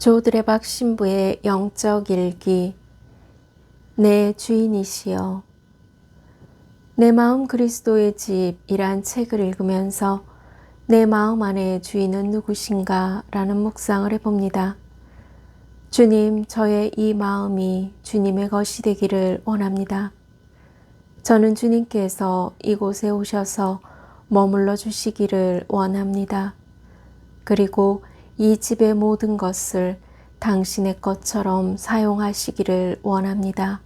조드레박 신부의 영적 일기. 내 주인이시여, 내 마음 그리스도의 집이란 책을 읽으면서 내 마음 안의 주인은 누구신가 라는 묵상을 해봅니다. 주님, 저의 이 마음이 주님의 것이 되기를 원합니다. 저는 주님께서 이곳에 오셔서 머물러 주시기를 원합니다. 그리고 이 집의 모든 것을 당신의 것처럼 사용하시기를 원합니다.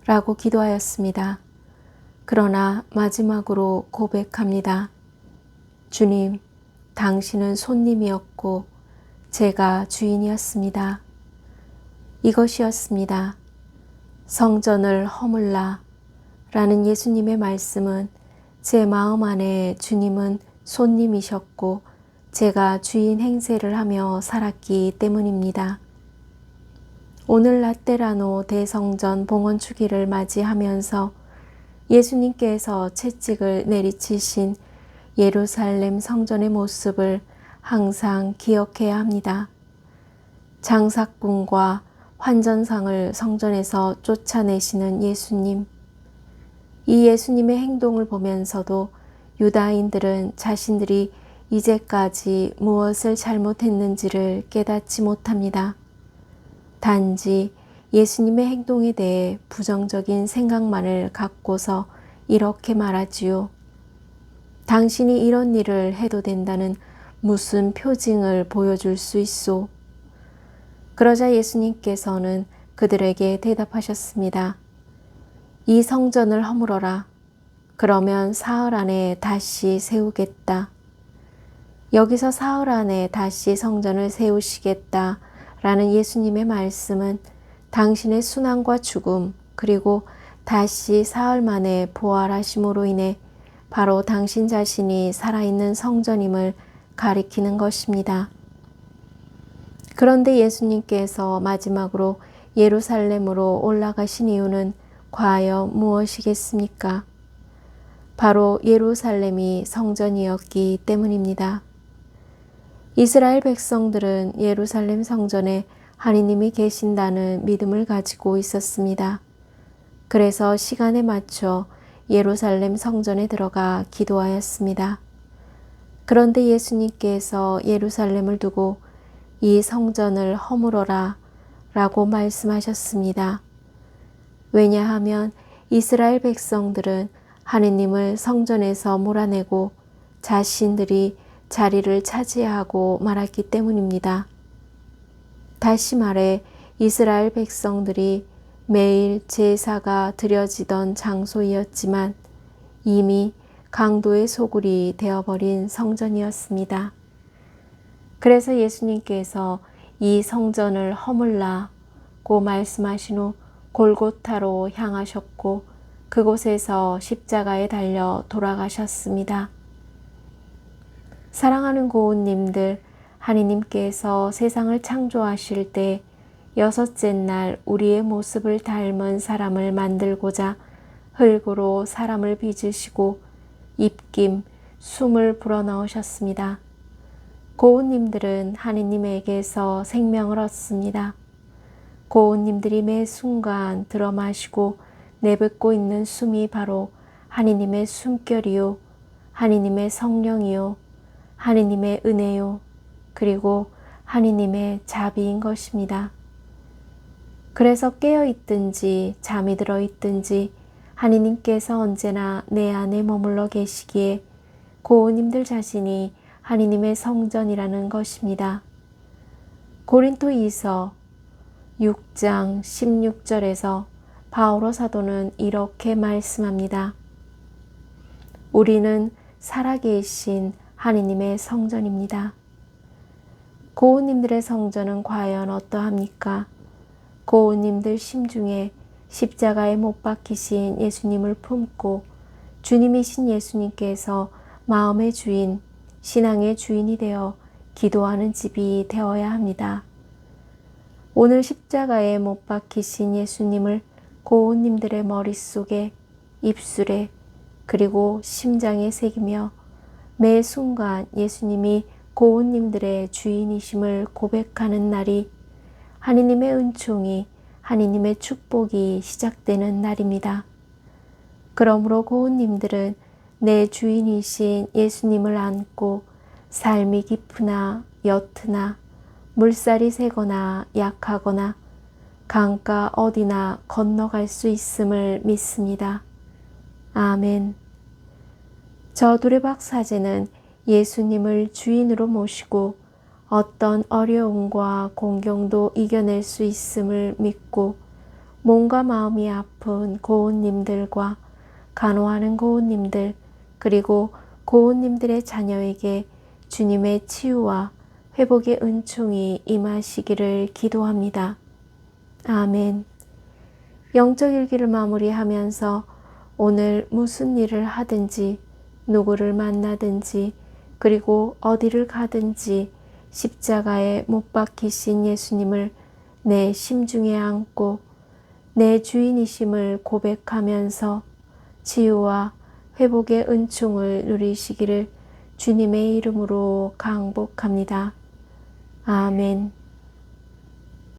라고 기도하였습니다. 그러나 마지막으로 고백합니다. 주님, 당신은 손님이었고 제가 주인이었습니다. 이것이었습니다. 성전을 허물라 라는 예수님의 말씀은 제 마음 안에 주님은 손님이셨고 제가 주인 행세를 하며 살았기 때문입니다. 오늘 라테라노 대성전 봉헌주기를 맞이하면서 예수님께서 채찍을 내리치신 예루살렘 성전의 모습을 항상 기억해야 합니다. 장사꾼과 환전상을 성전에서 쫓아내시는 예수님. 이 예수님의 행동을 보면서도 유다인들은 자신들이 이제까지 무엇을 잘못했는지를 깨닫지 못합니다. 단지 예수님의 행동에 대해 부정적인 생각만을 갖고서 이렇게 말하지요. 당신이 이런 일을 해도 된다는 무슨 표징을 보여줄 수 있소? 그러자 예수님께서는 그들에게 대답하셨습니다. 이 성전을 허물어라. 그러면 사흘 안에 다시 세우겠다. 여기서 사흘 안에 다시 성전을 세우시겠다 라는 예수님의 말씀은 당신의 순환과 죽음 그리고 다시 사흘 만에 부활하심으로 인해 바로 당신 자신이 살아있는 성전임을 가리키는 것입니다. 그런데 예수님께서 마지막으로 예루살렘으로 올라가신 이유는 과연 무엇이겠습니까? 바로 예루살렘이 성전이었기 때문입니다. 이스라엘 백성들은 예루살렘 성전에 하느님이 계신다는 믿음을 가지고 있었습니다. 그래서 시간에 맞춰 예루살렘 성전에 들어가 기도하였습니다. 그런데 예수님께서 예루살렘을 두고 이 성전을 허물어라 라고 말씀하셨습니다. 왜냐하면 이스라엘 백성들은 하느님을 성전에서 몰아내고 자신들이 자리를 차지하고 말았기 때문입니다. 다시 말해 이스라엘 백성들이 매일 제사가 드려지던 장소이었지만 이미 강도의 소굴이 되어버린 성전이었습니다. 그래서 예수님께서 이 성전을 허물라고 말씀하신 후 골고타로 향하셨고 그곳에서 십자가에 달려 돌아가셨습니다. 사랑하는 고운님들, 하느님께서 세상을 창조하실 때 여섯째 날 우리의 모습을 닮은 사람을 만들고자 흙으로 사람을 빚으시고 입김, 숨을 불어넣으셨습니다. 고운님들은 하느님에게서 생명을 얻습니다. 고운님들이 매 순간 들어 마시고 내뱉고 있는 숨이 바로 하느님의 숨결이요, 하느님의 성령이요, 하느님의 은혜요, 그리고 하느님의 자비인 것입니다. 그래서 깨어 있든지 잠이 들어 있든지 하느님께서 언제나 내 안에 머물러 계시기에 고운님들 자신이 하느님의 성전이라는 것입니다. 고린토이서 6장 16절에서 바오로 사도는 이렇게 말씀합니다. 우리는 살아계신 하느님의 성전입니다. 고운님들의 성전은 과연 어떠합니까? 고운님들 심중에 십자가에 못 박히신 예수님을 품고 주님이신 예수님께서 마음의 주인, 신앙의 주인이 되어 기도하는 집이 되어야 합니다. 오늘 십자가에 못 박히신 예수님을 고운님들의 머릿속에, 입술에, 그리고 심장에 새기며 매 순간 예수님이 고운님들의 주인이심을 고백하는 날이 하느님의 은총이, 하느님의 축복이 시작되는 날입니다. 그러므로 고운님들은 내 주인이신 예수님을 안고 삶이 깊으나 옅으나 물살이 세거나 약하거나 강가 어디나 건너갈 수 있음을 믿습니다. 아멘. 저 두레박 사제는 예수님을 주인으로 모시고 어떤 어려움과 공경도 이겨낼 수 있음을 믿고 몸과 마음이 아픈 고운님들과 간호하는 고운님들 그리고 고운님들의 자녀에게 주님의 치유와 회복의 은총이 임하시기를 기도합니다. 아멘. 영적 일기를 마무리하면서 오늘 무슨 일을 하든지 누구를 만나든지 그리고 어디를 가든지 십자가에 못 박히신 예수님을 내 심중에 안고 내 주인이심을 고백하면서 치유와 회복의 은총을 누리시기를 주님의 이름으로 강복합니다. 아멘.